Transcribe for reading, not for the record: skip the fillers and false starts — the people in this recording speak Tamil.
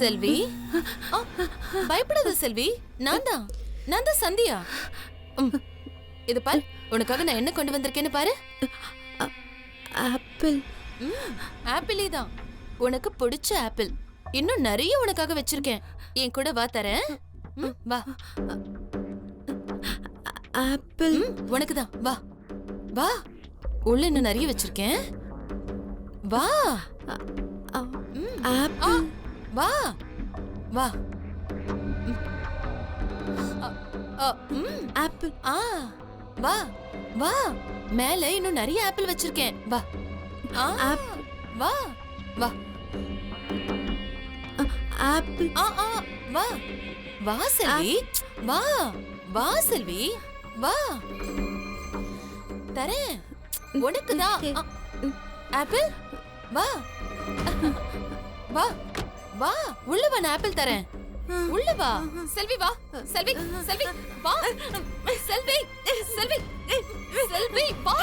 செல்வி, பயப்படாத செல்வி. நான் தான் சந்தியா. இது பாரு, உனக்காக நான் என்ன கொண்டு வந்திருக்கேன்னு பாரு. ஆப்பிள். ஆப்பிளே தான், உனக்கு பிடிச்ச ஆப்பிள். இன்னும் நிறைய உனக்காக வச்சிருக்கேன். என் கூட வா, தரேன். வா. ஆப்பிள் உனக்கு தான். வா வா, உள்ள இன்னும் நிறைய வச்சிருக்கேன். வா. ஆப்பிள். வா வா. ஆப்பிள். வா வா, மேல இன்னும் நிறைய ஆப்பிள் வச்சிருக்கேன். வா. வா வா. ஆப்பிள். வா வா செல்வி. வா வா செல்வி. வா, தரேன். உனக்கு தான் ஆப்பிள். வா வா வா, உள்ள வா, நான் ஆப்பிள் தரேன். உள்ள வா செல்வி. வா செல்வி. செல்வி வா. செல்வி செல்வி செல்வி வா.